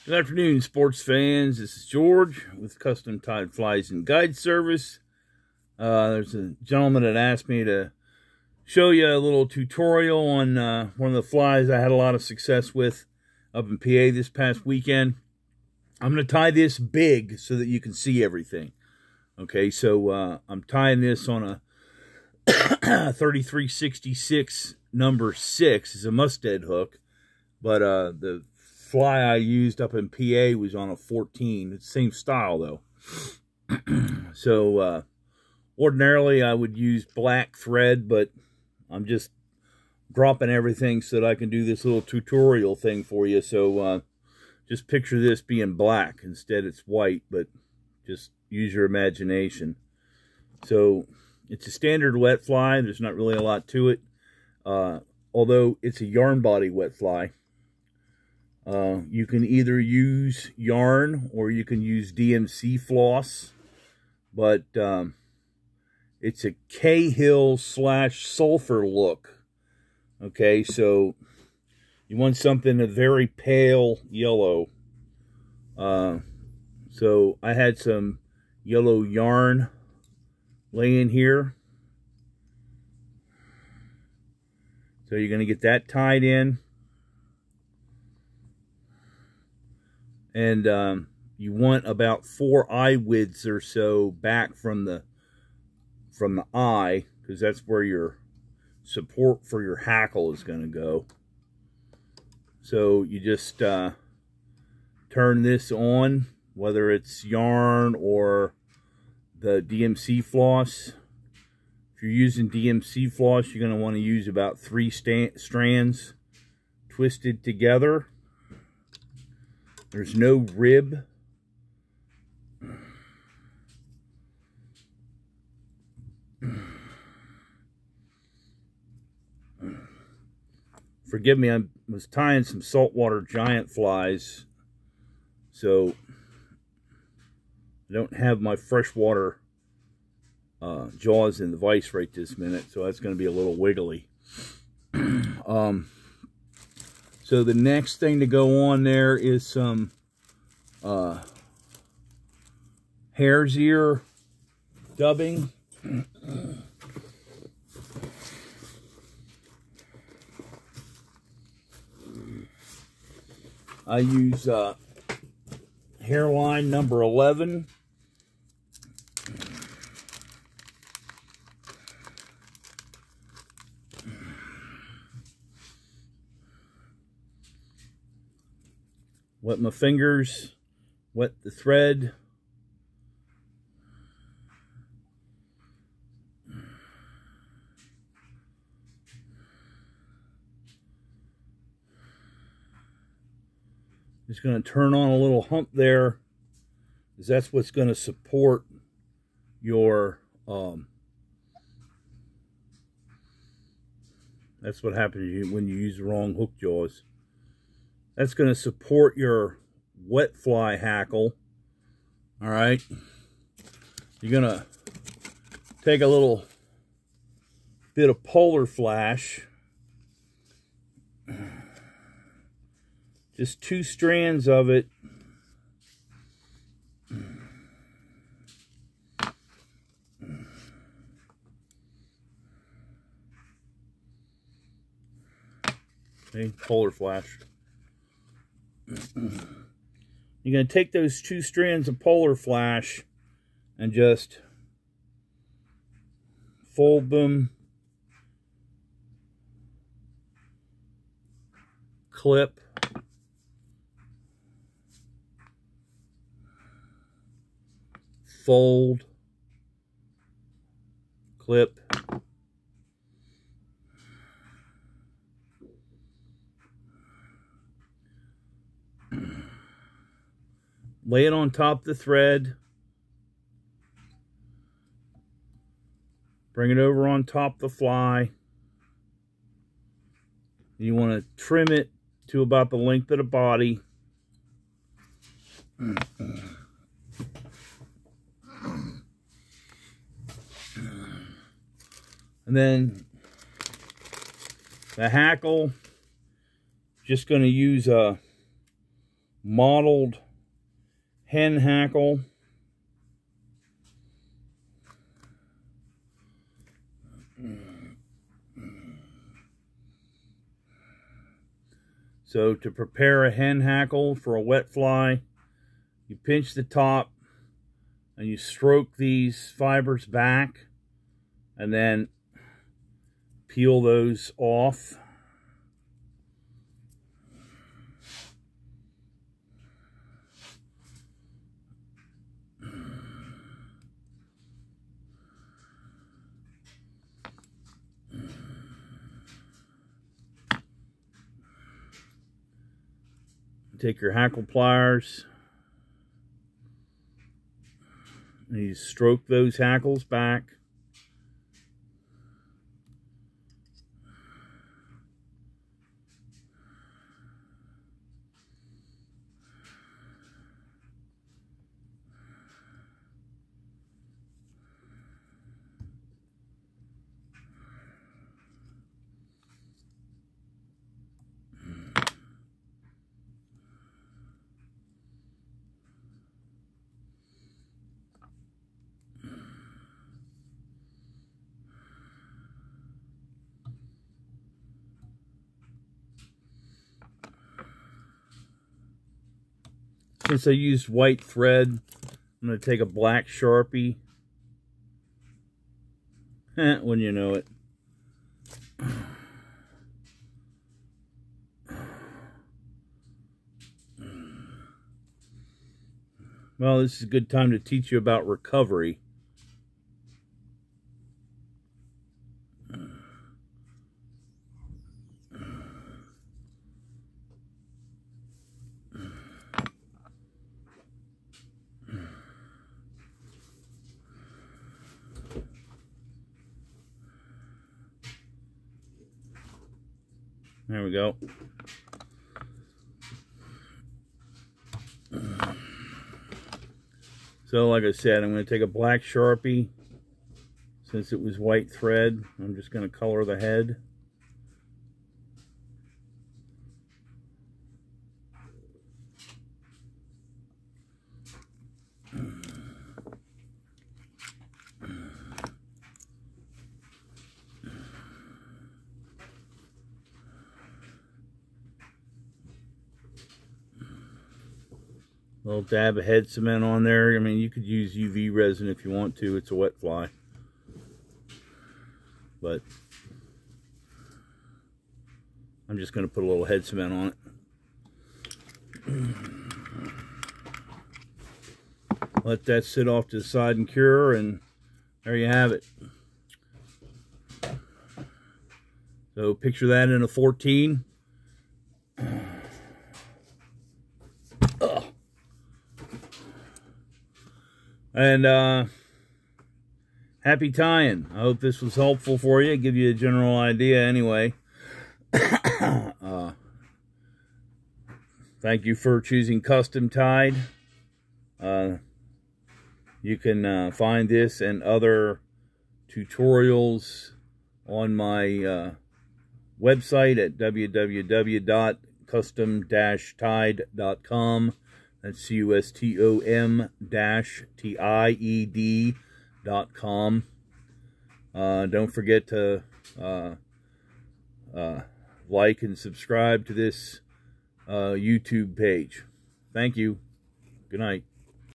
Good afternoon, sports fans. This is George with Custom Tied Flies and Guide Service. There's a gentleman that asked me to show you a little tutorial on one of the flies I had a lot of success with up in PA this past weekend. I'm going to tie this big so that you can see everything. Okay, so I'm tying this on a 3366 number 6. It's a mustad hook, but the fly I used up in PA was on a 14. It's the same style though. So ordinarily I would use black thread, but I'm just dropping everything so that I can do this little tutorial thing for you. So just picture this being black. Instead it's white, but just use your imagination. So it's a standard wet fly. There's not really a lot to it, although it's a yarn body wet fly. You can either use yarn or you can use DMC floss, but it's a Cahill / sulfur look. Okay, so you want something a very pale yellow. So I had some yellow yarn laying here. So you're going to get that tied in. And you want about 4 eye widths or so back from the eye, because that's where your support for your hackle is going to go. So you just turn this on, whether it's yarn or the DMC floss. If you're using DMC floss, you're going to want to use about 3 strands twisted together. There's no rib. Forgive me, I was tying some saltwater giant flies, so I don't have my freshwater jaws in the vise right this minute, so that's going to be a little wiggly. So the next thing to go on there is some hare's ear dubbing. I use hairline number 11. Wet my fingers, wet the thread. Just going to turn on a little hump there, because that's what's going to support your, that's what happens when you use the wrong hook jaws. That's going to support your wet fly hackle. All right. You're going to take a little bit of polar flash. Just 2 strands of it. Okay, polar flash. You're going to take those 2 strands of polar flash and just fold them, clip, fold, clip, lay it on top of the thread, bring it over on top of the fly. You want to trim it to about the length of the body. And then the hackle, just going to use a mottled hen hackle. So to prepare a hen hackle for a wet fly, you pinch the top and you stroke these fibers back and then peel those off. Take your hackle pliers and you stroke those hackles back. Since I used white thread, I'm going to take a black Sharpie. Wouldn't you know it. Well, this is a good time to teach you about recovery. There we go. So like I said, I'm going to take a black Sharpie. Since it was white thread, I'm just going to color the head. A little dab of head cement on there. I mean, you could use UV resin if you want to. It's a wet fly. But I'm just going to put a little head cement on it. Let that sit off to the side and cure, and there you have it. So picture that in a 14. And happy tying. I hope this was helpful for you. Give you a general idea anyway. Thank you for choosing Custom Tied. You can find this and other tutorials on my website at www.custom-tied.com. That's custom-tied.com. Don't forget to like and subscribe to this YouTube page. Thank you. Good night.